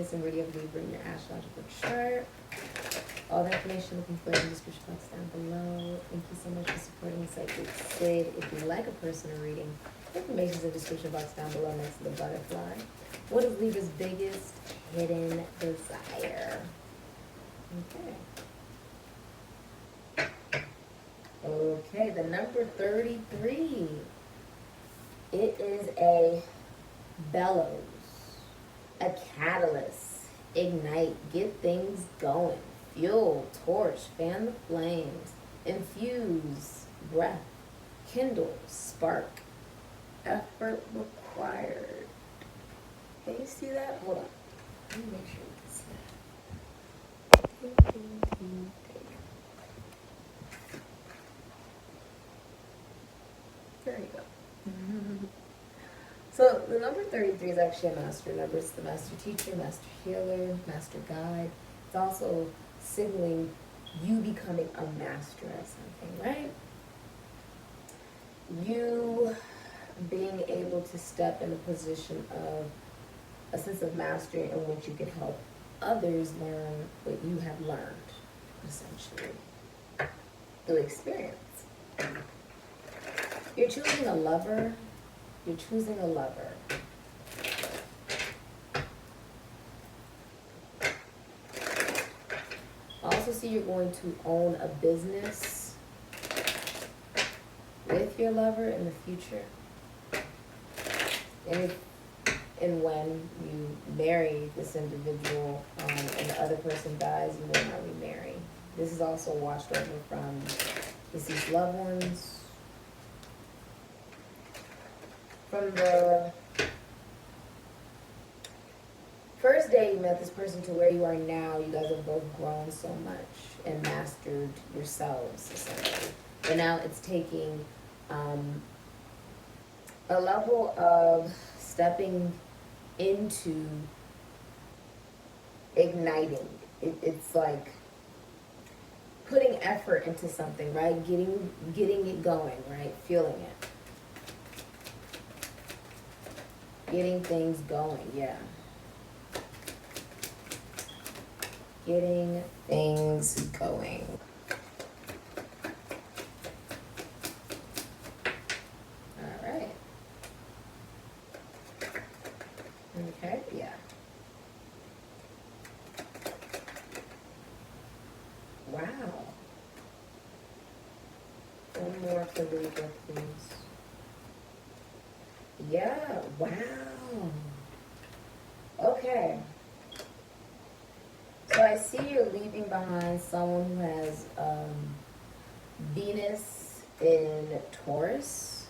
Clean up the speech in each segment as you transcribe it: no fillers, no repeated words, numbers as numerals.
Venus and Meridian of Libra in your astrological chart. All the information looking for in the description box down below. Thank you so much for supporting Sikiksyd. If you like a personal reading, information is in the description box down below next to the butterfly. What is Libra's biggest hidden desire? Okay, the number 33. It is a bellows, a catalyst, ignite, get things going, fuel, torch, fan the flames, infuse, breath, kindle, spark, effort required. Can you see that? Hold on. Let me make sure you can see that. There you go. So the number 33 is actually a master number. It's the master teacher, master healer, master guide. It's also signaling you becoming a master at something, right? You being able to step in a position of a sense of mastery in which you can help others learn what you have learned, essentially, through experience. You're choosing a lover. You're choosing a lover. I also see you're going to own a business with your lover in the future. And when you marry this individual and the other person dies, you will not remarry. This is also watched over from deceased loved ones. From the first day you met this person to where you are now, you guys have both grown so much and mastered yourselves, essentially. But now it's taking a level of stepping into igniting. It's like putting effort into something, right? Getting it going, right? Feeling it. Getting things going, yeah. Getting things going. All right. Okay, yeah. Wow. One more for Libra, please. Yeah, wow. Okay. So I see you're leaving behind someone who has Venus in Taurus.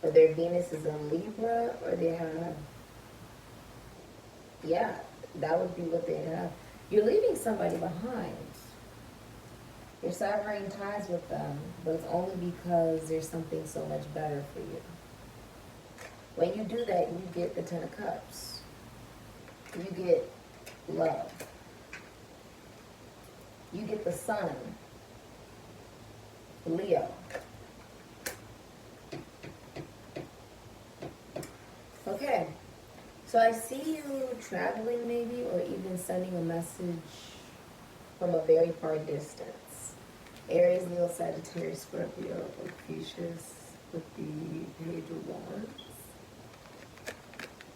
Or their Venus is in Libra, or they have, yeah, that would be what they have. You're leaving somebody behind. You're severing ties with them, but it's only because there's something so much better for you. When you do that, you get the Ten of Cups. You get love. You get the Sun, Leo. Okay, so I see you traveling maybe, or even sending a message from a very far distance. Aries, Leo, Sagittarius, Scorpio, Aquarius with the Page of Wands.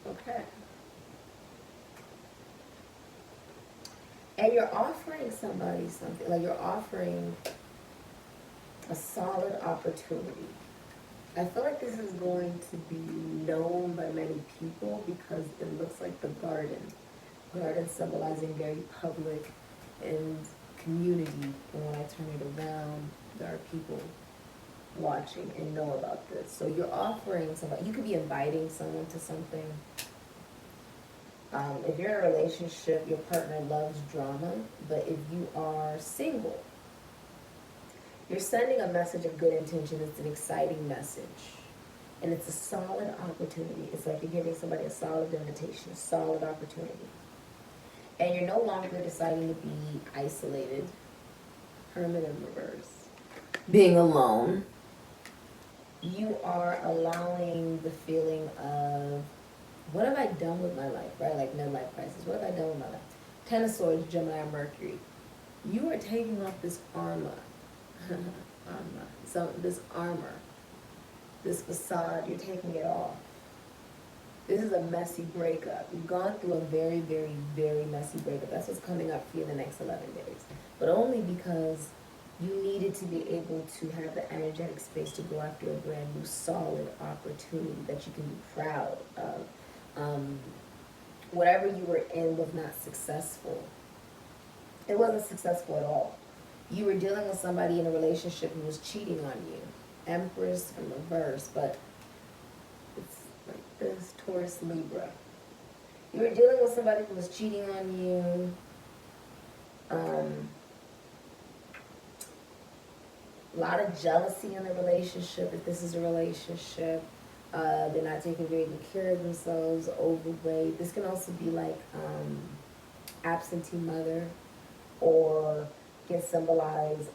Okay. And you're offering somebody something, like you're offering a solid opportunity. I feel like this is going to be known by many people because it looks like the garden. Garden symbolizing very public and community. And when I turn it around, there are people watching and know about this. So you're offering somebody, you could be inviting someone to something. If you're in a relationship, your partner loves drama, but if you are single, you're sending a message of good intention. It's an exciting message. And it's a solid opportunity. It's like you're giving somebody a solid invitation, a solid opportunity. And you're no longer deciding to be isolated, hermit in reverse, being alone. You are allowing the feeling of what have I done with my life, right? Like midlife crisis. What have I done with my life? Ten of Swords, Gemini, Mercury. You are taking off this armor. So this armor, this facade, you're taking it off. This is a messy breakup. You've gone through a very, very, very messy breakup. That's what's coming up for you in the next 11 days. But only because you needed to be able to have the energetic space to go after a brand new solid opportunity that you can be proud of. Whatever you were in was not successful. It wasn't successful at all. You were dealing with somebody in a relationship who was cheating on you. Empress in reverse, but it's like this, Taurus, Libra. You were dealing with somebody who was cheating on you. A lot of jealousy in the relationship, if this is a relationship. They're not taking very good care of themselves, overweight. This can also be like absentee mother, or can symbolize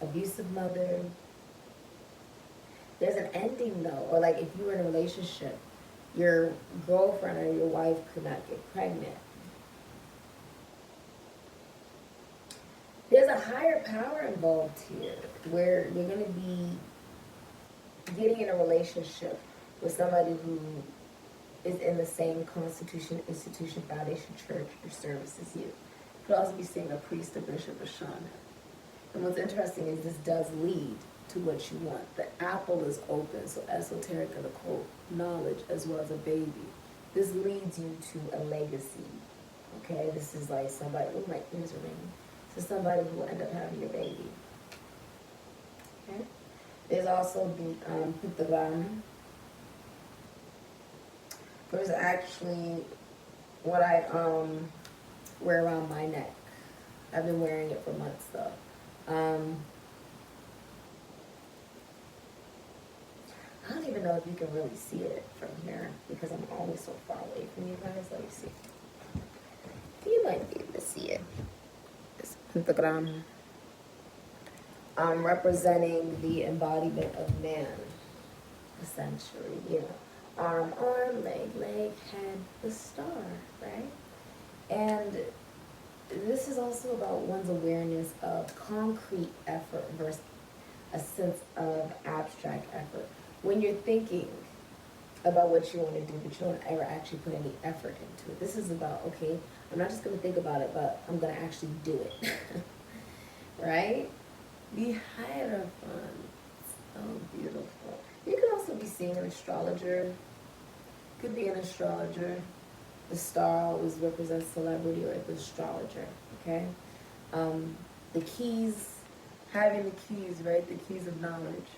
abusive mother. There's an ending though, or like if you were in a relationship, your girlfriend or your wife could not get pregnant. There's a higher power involved here, where you're going to be getting in a relationship with somebody who is in the same constitution, institution, foundation, church, or service as you. You could also be seeing a priest, a bishop, a shaman. And what's interesting is this does lead to what you want. The apple is open, so esoteric and occult knowledge as well as a baby. This leads you to a legacy. Okay, this is like somebody, oh my ears are ringing. This is somebody who will end up having your baby. Okay. There's also the pentagram. There's actually what I wear around my neck. I've been wearing it for months though. I don't even know if you can really see it from here because I'm always so far away from you guys. Let me see. You might be able to see it. This pentagram. Representing the embodiment of man, essentially, you know. Arm, leg, head, the star, right? And this is also about one's awareness of concrete effort versus a sense of abstract effort. When you're thinking about what you want to do, but you don't ever actually put any effort into it. This is about, okay, I'm not just going to think about it, but I'm going to actually do it, right? The Hierophant. Oh, beautiful. You could also be seeing an astrologer. Could be an astrologer. The star always represents celebrity or the astrologer, okay? The keys, having the keys, right? The keys of knowledge.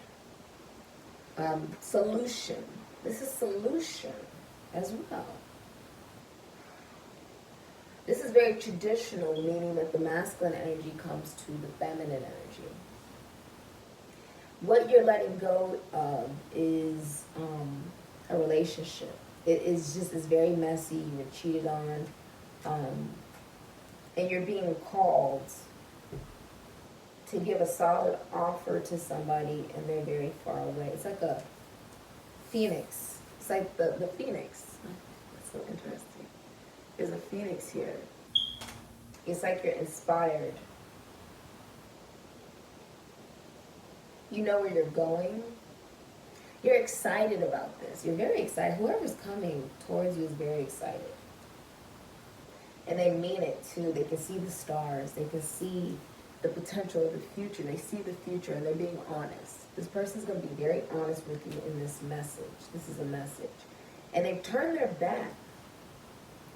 Solution. This is solution as well. This is very traditional, meaning that the masculine energy comes to the feminine energy. What you're letting go of is a relationship. It is just, it's very messy. You were cheated on, and you're being called to give a solid offer to somebody, and they're very far away. It's like a phoenix. It's like the phoenix. That's so interesting. There's a phoenix here. It's like you're inspired. You know where you're going. You're excited about this. You're very excited. Whoever's coming towards you is very excited. And they mean it too. They can see the stars. They can see the potential of the future. They see the future and they're being honest. This person's going to be very honest with you in this message. This is a message. And they've turned their back.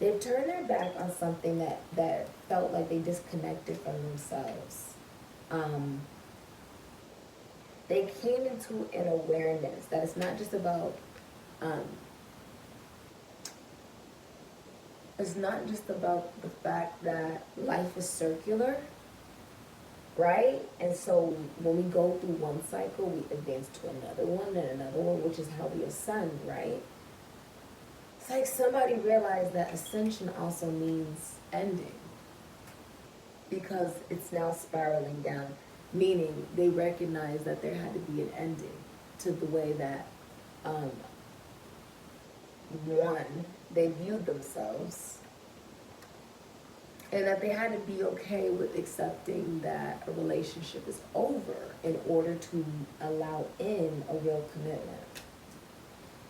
They've turned their back on something that felt like they disconnected from themselves. They came into an awareness that it's not just about, it's not just about the fact that life is circular, right? And so when we go through one cycle, we advance to another one and another one, which is how we ascend, right? It's like somebody realized that ascension also means ending because it's now spiraling down. Meaning they recognize that there had to be an ending to the way that one, they viewed themselves, and that they had to be okay with accepting that a relationship is over in order to allow in a real commitment.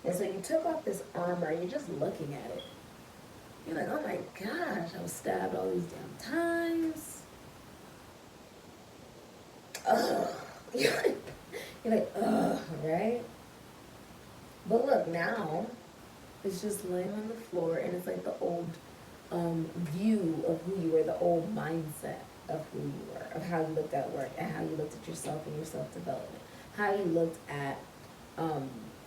And so you took off this armor, and you're just looking at it. You're like, oh my gosh, I was stabbed all these damn times. Ugh. You're like, ugh, right? But look, now, it's just laying on the floor, and it's like the old view of who you were, the old mindset of who you were, of how you looked at work, and how you looked at yourself and your self-development, how you looked at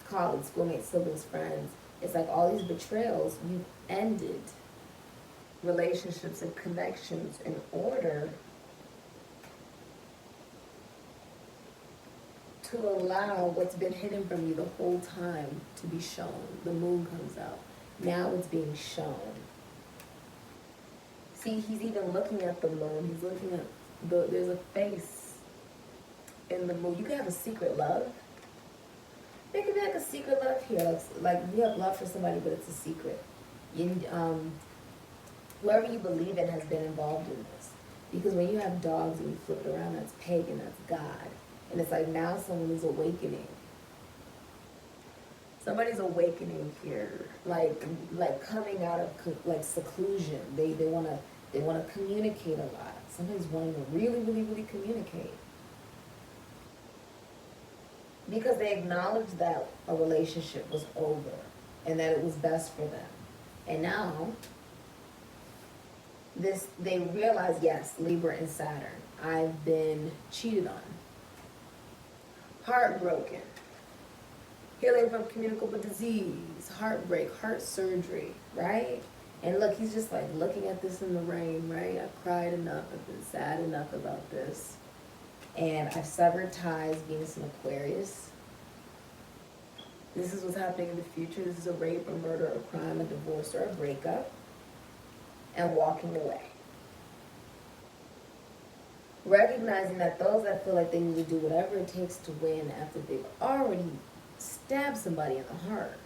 college, schoolmates, siblings, friends. It's like all these betrayals, you've ended relationships and connections in order to allow what's been hidden from you the whole time to be shown. The moon comes out. Now it's being shown. See, he's even looking at the moon. He's looking at there's a face in the moon. You can have a secret love. There could be like a secret love here. Like you have love for somebody, but it's a secret. Whoever you believe in has been involved in this. Because when you have dogs and you flip it around, that's pagan, that's God. And it's like now someone is awakening. Somebody's awakening here, like coming out of like seclusion. They wanna communicate a lot. Somebody's wanting to really communicate because they acknowledge that a relationship was over and that it was best for them. And now they realize, yes, Libra and Saturn, I've been cheated on, heartbroken. Healing from communicable disease, heartbreak, heart surgery, right? And look, he's just like looking at this in the rain, right? I've cried enough, I've been sad enough about this. And I've severed ties, Venus and Aquarius. This is what's happening in the future. This is a rape, a murder, a crime, a divorce, or a breakup. And walking away. Recognizing that those that feel like they need to do whatever it takes to win after they've already stab somebody in the heart.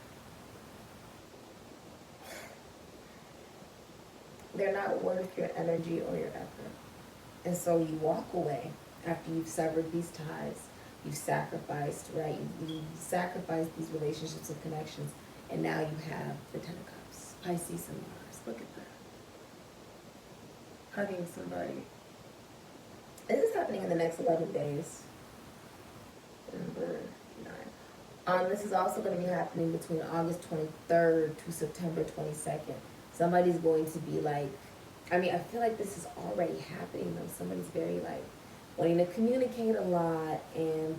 They're not worth your energy or your effort. And so you walk away after you've severed these ties. You've sacrificed, right? You sacrificed these relationships and connections. And now you have the Ten of Cups. Pisces and Mars. Look at that. Hugging somebody. This is happening in the next 11 days. Number 9. This is also going to be happening between August 23rd to September 22nd. Somebody's going to be like, I feel like this is already happening though. Somebody's very like wanting to communicate a lot, and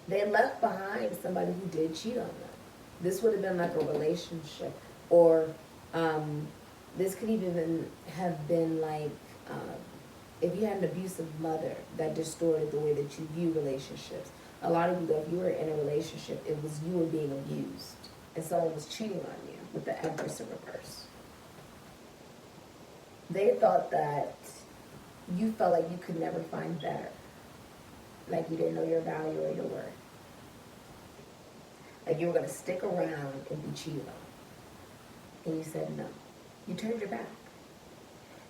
they left behind somebody who did cheat on them. This would have been like a relationship, or this could even have been like if you had an abusive mother that distorted the way that you view relationships. A lot of you, though, if you were in a relationship, it was you were being abused, and someone was cheating on you with the Empress in reverse. They thought that you felt like you could never find better, like you didn't know your value or your worth, like you were going to stick around and be cheated on. And you said no. You turned your back.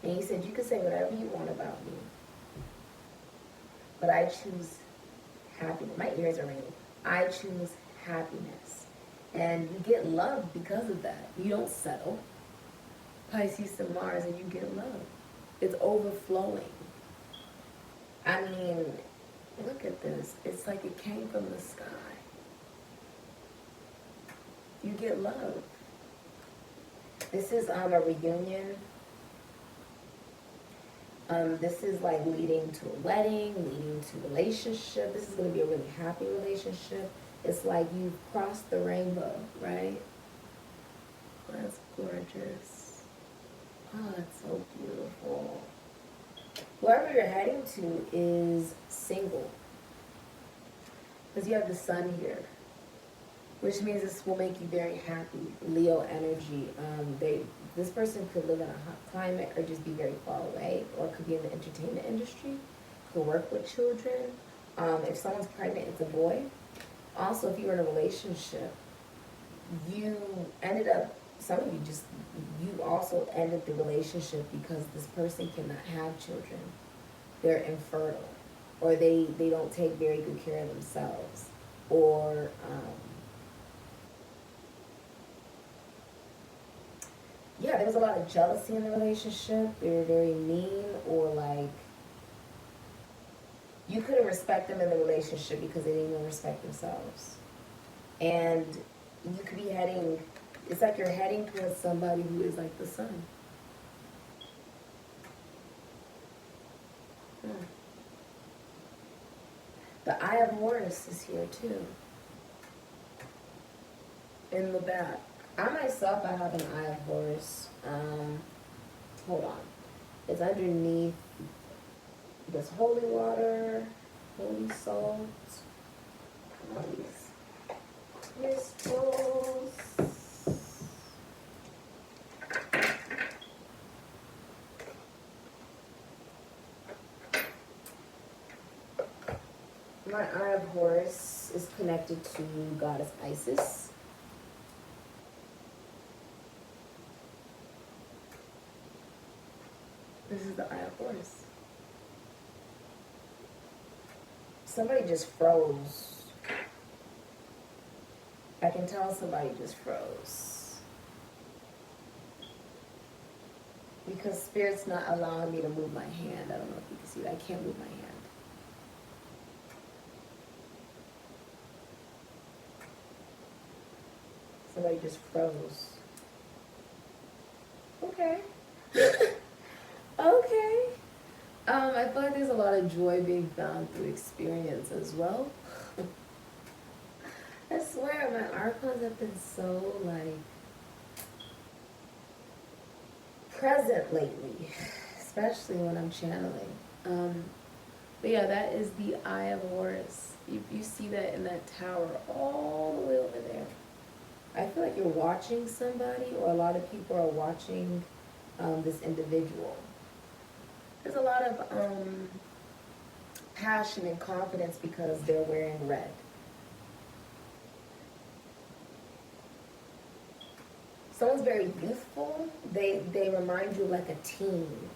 And you said, you can say whatever you want about me, but I choose happiness. My ears are ringing. I choose happiness. And you get love because of that. You don't settle. Pisces and Mars, and you get love. It's overflowing. Look at this. It's like it came from the sky. You get love. This is a reunion. This is like leading to a wedding, leading to a relationship. This is going to be a really happy relationship. It's like you've crossed the rainbow, right? That's gorgeous. Oh, that's so beautiful. Wherever you're heading to is single. Because you have the sun here. Which means this will make you very happy. Leo energy. This person could live in a hot climate or just be very far away, or could be in the entertainment industry, could work with children. If someone's pregnant, it's a boy. Also, if you were in a relationship, you ended up, some of you just, you also ended the relationship because this person cannot have children. They're infertile, or they don't take very good care of themselves, or yeah, there was a lot of jealousy in the relationship. They were very mean, or like you couldn't respect them in the relationship because they didn't even respect themselves. And you could be heading, it's like you're heading towards somebody who is like the sun. The Eye of Horus is here too. In the back. I myself, I have an Eye of Horus. Hold on. It's underneath this holy water, holy salt, all these crystals. My Eye of Horus is connected to goddess Isis. This is the Eye of Horus. Somebody just froze. I can tell somebody just froze. Because Spirit's not allowing me to move my hand. I don't know if you can see that. I can't move my hand. Somebody just froze. Okay. Okay. I feel like there's a lot of joy being found through experience as well. I swear, my archons have been so, like, present lately, especially when I'm channeling. But yeah, that is the Eye of Horus. You see that in that tower all the way over there. I feel like you're watching somebody, or a lot of people are watching this individual. There's a lot of passion and confidence because they're wearing red. Someone's very youthful. They remind you of like a teen,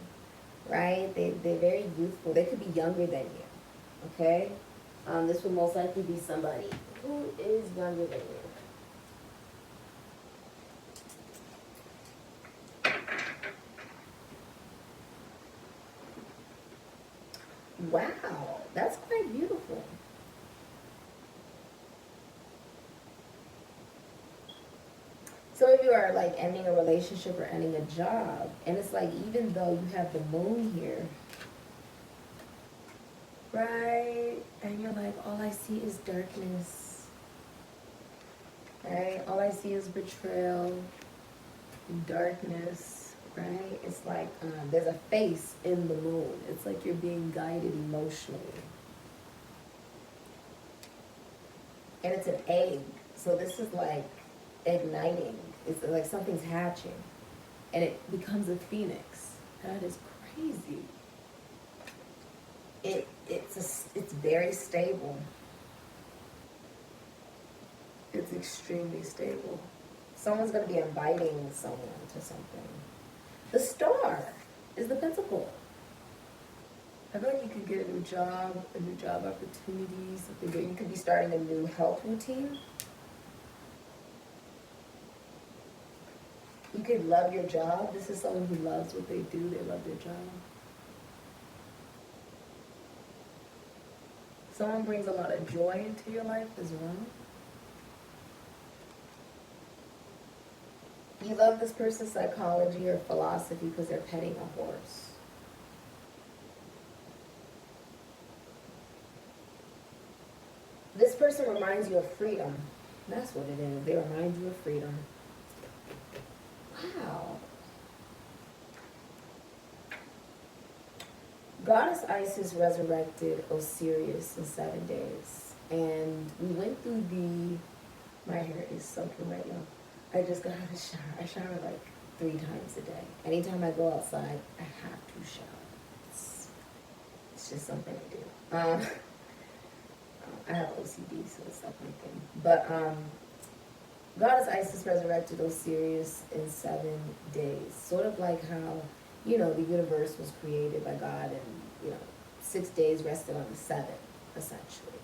right? They're very youthful. They could be younger than you, okay? This would most likely be somebody who is younger than you. Wow, that's quite beautiful. Some of you are like ending a relationship or ending a job, and it's like even though you have the moon here, right? And you're like, all I see is darkness, right? All I see is betrayal, darkness. Right? It's like there's a face in the moon. It's like you're being guided emotionally. And it's an egg. So this is like igniting. It's like something's hatching. And it becomes a phoenix. That is crazy. It's very stable. It's extremely stable. Someone's going to be inviting someone to something. The Star is the Pentacle. I feel like you could get a new job opportunity, something good. You could be starting a new health routine. You could love your job. This is someone who loves what they do. They love their job. Someone brings a lot of joy into your life as well. You love this person's psychology or philosophy because they're petting a horse. This person reminds you of freedom. That's what it is. They remind you of freedom. Wow. Goddess Isis resurrected Osiris in 7 days. And we went through my hair is soaking right now. I just got out of the shower. I shower like 3 times a day. Anytime I go outside, I have to shower. It's just something I do. I have OCD, so it's like my thing. But Goddess Isis resurrected Osiris in 7 days. Sort of like how, the universe was created by God and, 6 days rested on the 7th, essentially.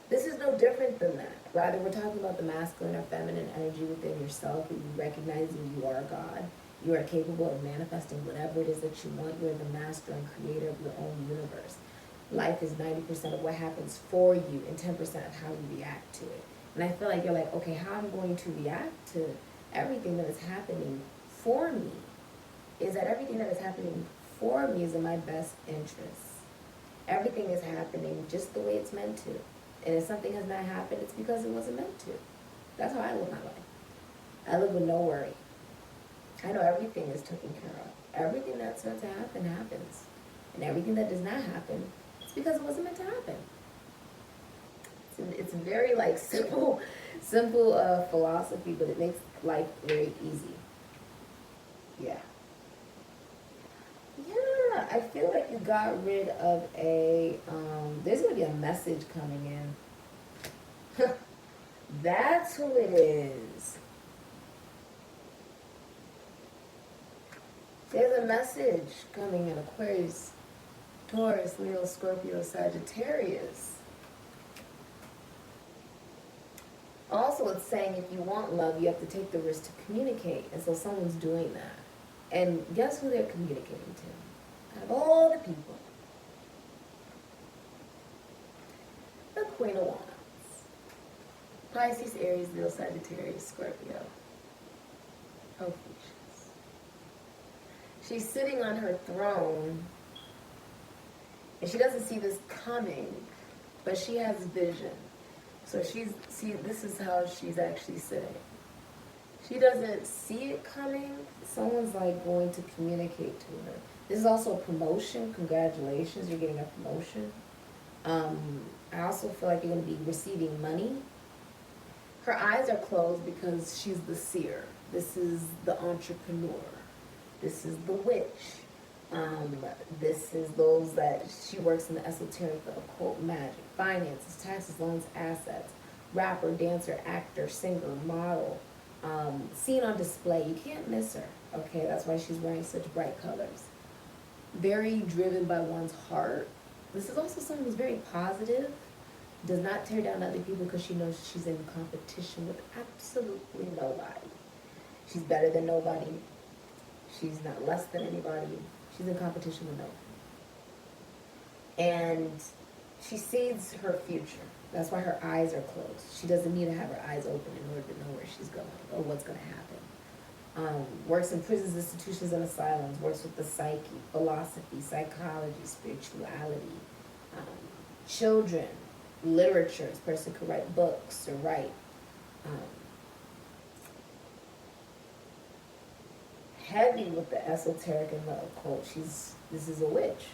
This is no different than that. Rather, we're talking about the masculine or feminine energy within yourself, that you recognizing you are God. You are capable of manifesting whatever it is that you want. You are the master and creator of your own universe. Life is 90% of what happens for you and 10% of how you react to it. And I feel like you're like, okay, how I'm going to react to everything that is happening for me is that everything that is happening for me is in my best interest. Everything is happening just the way it's meant to. And if something has not happened, it's because it wasn't meant to. That's how I live my life. I live with no worry. I know everything is taken care of. Everything that's meant to happen happens. And everything that does not happen, it's because it wasn't meant to happen. It's very like simple philosophy, but it makes life very easy. Yeah. Yeah, I feel like you got rid of there's going to be a message coming in. That's who it is. There's a message coming in Aquarius, Taurus, Leo, Scorpio, Sagittarius. Also, it's saying if you want love, you have to take the risk to communicate. And so someone's doing that. And guess who they're communicating to? Out of all the people. The Queen of Wands. Pisces, Aries, Leo, Sagittarius, Scorpio. Ophiuchus. She's sitting on her throne. And she doesn't see this coming. But she has vision. So this is how she's actually sitting. She doesn't see it coming. Someone's like going to communicate to her. This is also a promotion. Congratulations, you're getting a promotion. I also feel like you're going to be receiving money. Her eyes are closed because she's the seer. This is the entrepreneur. This is the witch. This is those that she works in the esoteric, the occult, magic, finances, taxes, loans, assets, rapper, dancer, actor, singer, model, seen on display. You can't miss her, okay? That's why she's wearing such bright colors. Very driven by one's heart. This is also someone who's very positive, does not tear down other people because she knows she's in competition with absolutely nobody. She's better than nobody. She's not less than anybody. She's in competition with nobody. And she sees her future. That's why her eyes are closed. She doesn't need to have her eyes open in order to know where she's going or what's going to happen. Works in prisons, institutions, and asylums. Works with the psyche, philosophy, psychology, spirituality, children, literature. This person could write books or write. Heavy with the esoteric and the occult. This is a witch.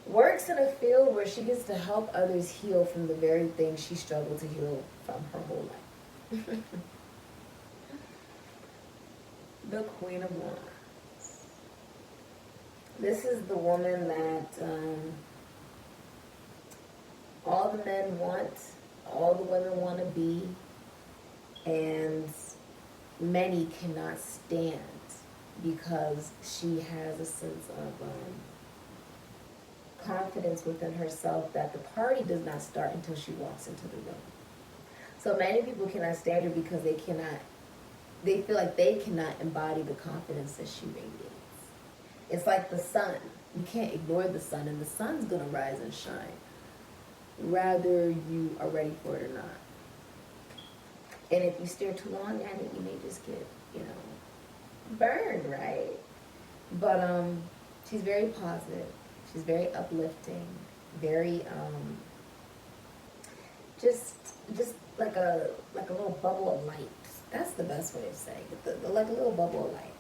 Works in a field where she gets to help others heal from the very thing she struggled to heal from her whole life. The Queen of Wands. This is the woman that all the men want, all the women want to be, and many cannot stand because she has a sense of confidence within herself that the party does not start until she walks into the room. So many people cannot stand her because they feel like they cannot embody the confidence that she radiates. It's like the sun. You can't ignore the sun, and the sun's going to rise and shine, whether you are ready for it or not. And if you stare too long at it, you may just get, burned, right? But she's very positive. She's very uplifting. Very just like a little bubble of light. That's the best way of saying it. Like a little bubble of light.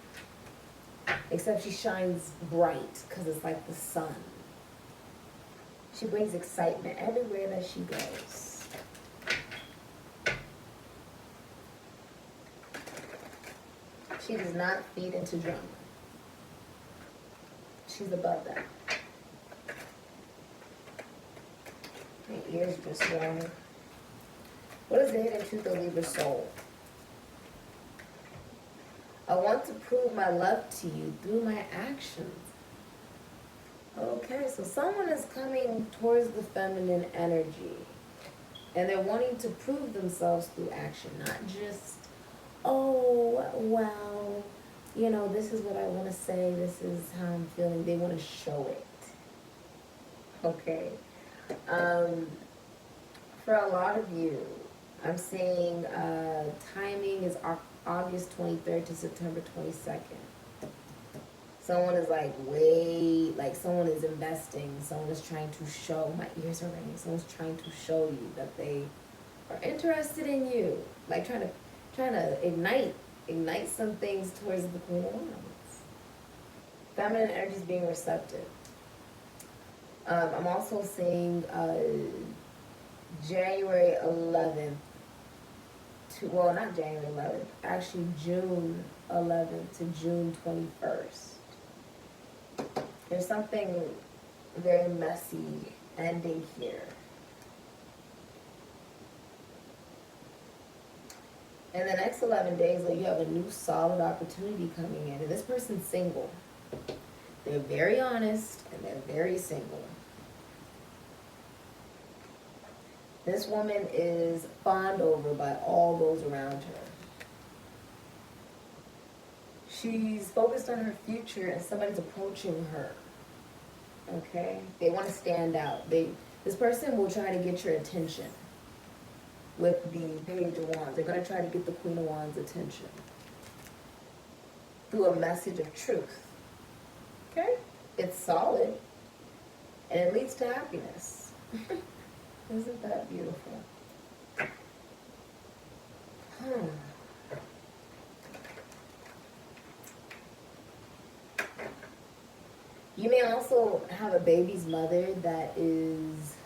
Except she shines bright because it's like the sun. She brings excitement everywhere that she goes. She does not feed into drama. She's above that. My ears just warm. What is the hidden truth of Libra soul? I want to prove my love to you through my actions. Okay, so someone is coming towards the feminine energy. And they're wanting to prove themselves through action, not just, oh, well, you know, this is what I want to say, this is how I'm feeling. They want to show it. Okay. For a lot of you, I'm saying timing is August 23rd to September 22nd. Someone is someone is investing, someone is trying to show, my ears are ringing, someone's trying to show you that they are interested in you. Like trying to ignite some things towards the Queen of Wands. Feminine energy is being receptive. I'm also seeing January 11th not January 11th, actually June 11th to June 21st. There's something very messy ending here. In the next 11 days, you have a new solid opportunity coming in. And this person's single. They're very honest and they're very single. This woman is fawned over by all those around her. She's focused on her future and somebody's approaching her. Okay? They want to stand out. This person will try to get your attention with the Page of Wands. They're going to try to get the Queen of Wands' attention through a message of truth. Okay? It's solid. And it leads to happiness. Isn't that beautiful? You may also have a baby's mother that is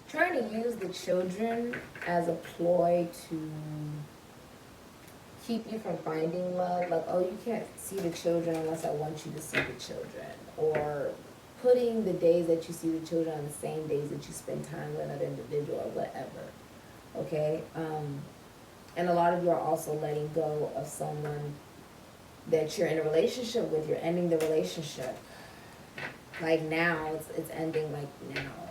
trying to use the children as a ploy to keep you from finding love. Like, oh, you can't see the children unless I want you to see the children. Or putting the days that you see the children on the same days that you spend time with another individual or whatever. Okay? And a lot of you are also letting go of someone that you're in a relationship with. You're ending the relationship. Like now, it's ending like now.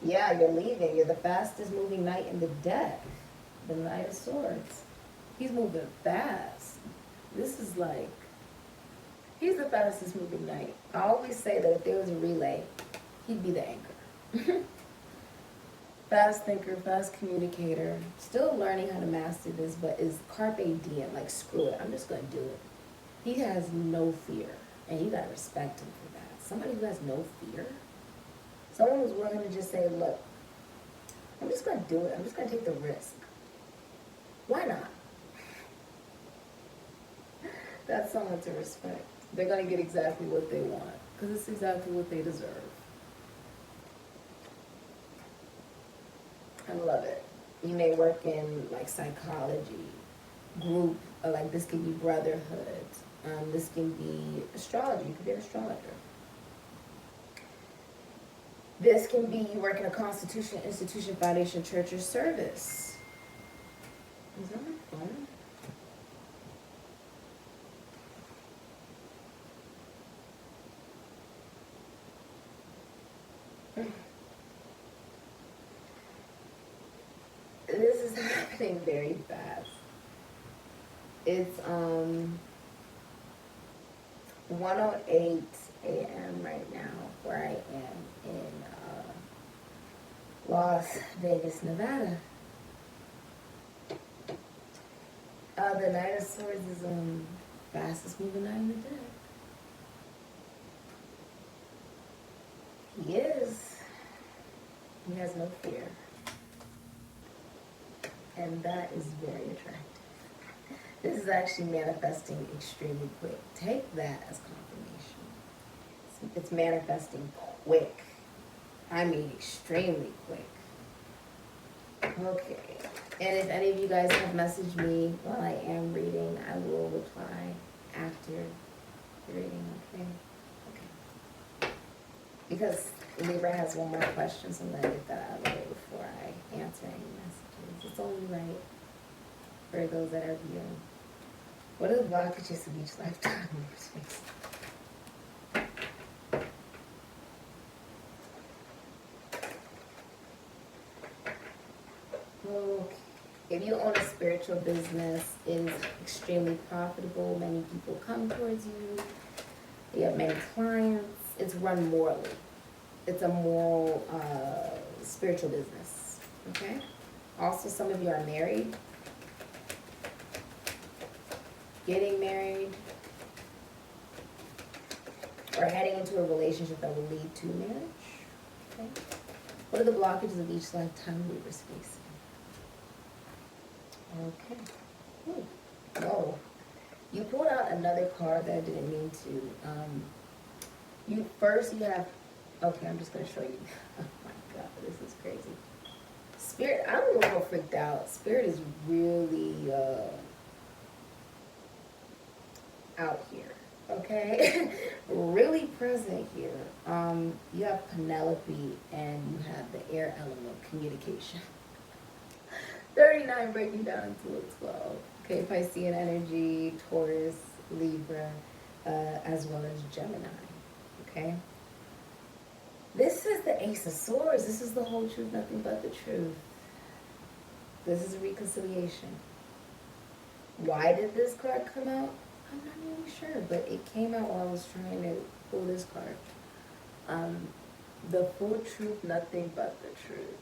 Yeah, you're leaving. You're the fastest moving knight in the deck. The Knight of Swords. He's moving fast. This is like, he's the fastest moving knight. I always say that if there was a relay, he'd be the anchor. Fast thinker, fast communicator. Still learning how to master this, but is carpe diem. Like, screw it. I'm just going to do it. He has no fear. And you got to respect him for that. Somebody who has no fear. Someone who's willing to just say, look, I'm just going to do it. I'm just going to take the risk. Why not? That's someone to respect. They're going to get exactly what they want. Because it's exactly what they deserve. I love it. You may work in like psychology, group, or like this can be brotherhood. This can be astrology. You could be an astrologer. This can be you work in a constitution, institution, foundation, church, or service. Is that my phone? This is happening very fast. It's 1:08 a.m. right now where I am in Las Vegas, Nevada. The Knight of Swords is fastest moving knight in the deck. He is. He has no fear. And that is very attractive. This is actually manifesting extremely quick. Take that as confirmation. It's manifesting quick. I mean extremely quick. Okay. And if any of you guys have messaged me while I am reading, I will reply after the reading, okay? Okay. because Libra has one more question, so I'm going to get that out of the way before I answer any messages. It's only right for those that are viewing. What are the blockages of each lifetime? Okay. If you own a spiritual business, it is extremely profitable. Many people come towards you. You have many clients. It's run morally. It's a moral, spiritual business. Okay? Also, some of you are married, getting married, or heading into a relationship that will lead to marriage. Okay? What are the blockages of each lifetime Libra's facing? Okay. Ooh. Whoa. You pulled out another card that I didn't mean to. You have, okay, I'm just going to show you. Oh my God, this is crazy. Spirit, I'm a little freaked out. Spirit is really out here, okay? Really present here. You have Penelope and you have the air element, communication. 39 breaking down into a 12. Okay, Piscean energy, Taurus, Libra, as well as Gemini. Okay? This is the Ace of Swords. This is the whole truth, nothing but the truth. This is a reconciliation. Why did this card come out? I'm not really sure, but it came out while I was trying to pull this card. The full truth, nothing but the truth.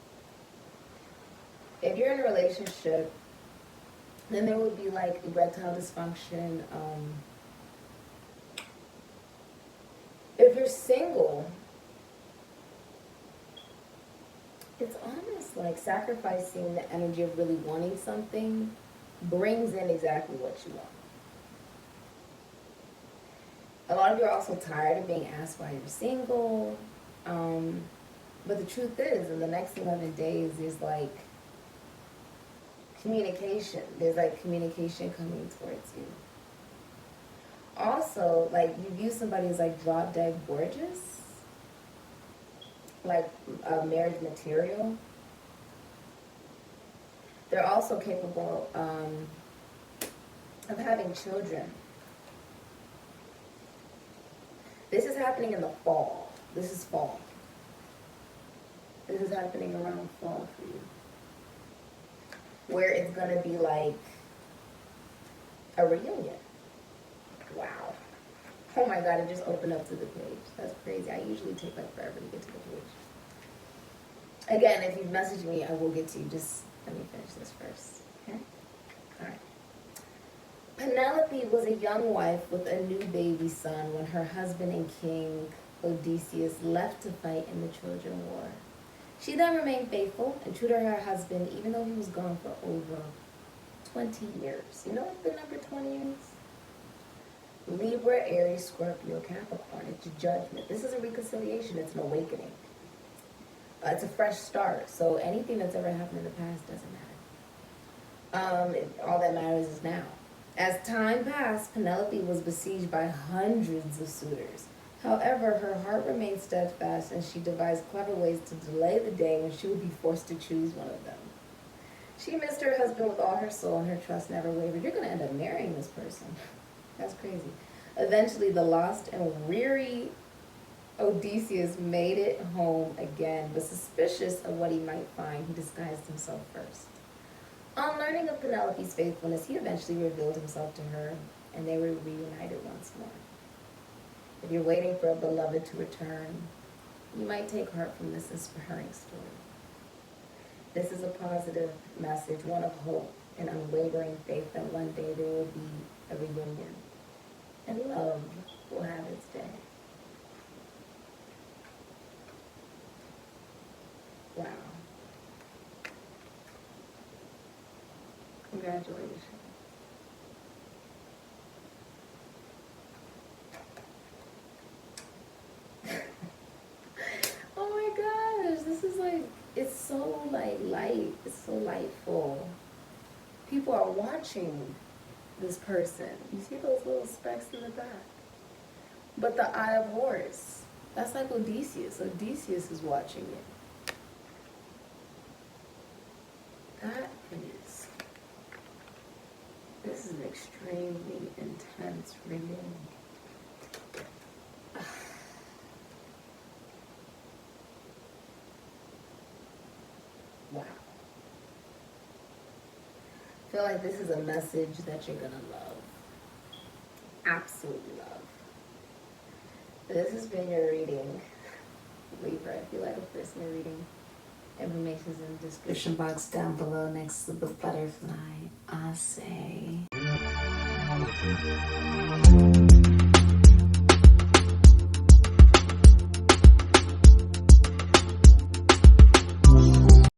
If you're in a relationship, then there would be like erectile dysfunction. If you're single, it's almost like sacrificing the energy of really wanting something brings in exactly what you want. A lot of you are also tired of being asked why you're single. But the truth is, in the next 11 days, there's like communication. There's like communication coming towards you. Also, like you view somebody as like drop dead gorgeous, like marriage material. They're also capable of having children. This is happening in the fall. This is fall. This is happening around fall for you. Where it's going to be like a reunion. Wow. Oh my God, it just opened up to the page. That's crazy. I usually take like forever to get to the page. Again, if you've messaged me, I will get to you. Just let me finish this first. Okay? All right. Penelope was a young wife with a new baby son when her husband and king Odysseus left to fight in the Trojan War. She then remained faithful and true to her husband even though he was gone for over 20 years. You know what the number 20 is? Libra, Aries, Scorpio, Capricorn. It's a judgment. This is a reconciliation. It's an awakening. It's a fresh start. So anything that's ever happened in the past doesn't matter. All that matters is now. As time passed, Penelope was besieged by hundreds of suitors. However, her heart remained steadfast and she devised clever ways to delay the day when she would be forced to choose one of them. She missed her husband with all her soul and her trust never wavered. You're going to end up marrying this person. That's crazy. Eventually, the lost and weary Odysseus made it home again, but suspicious of what he might find, he disguised himself first. On learning of Penelope's faithfulness, he eventually revealed himself to her, and they were reunited once more. If you're waiting for a beloved to return, you might take heart from this inspiring story. This is a positive message, one of hope and unwavering faith that one day there will be a reunion, and love will have its day. Wow. Congratulations. Oh my gosh, this is like, it's so like light, it's so lightful. People are watching this person. You see those little specks in the back? But the Eye of Horus, That's like Odysseus. Odysseus is watching it. This is an extremely intense reading. Wow. I feel like this is a message that you're gonna love. Absolutely love. This has been your reading, Libra. If you like a personal reading, information is in the description box down below next to the butterfly. I say.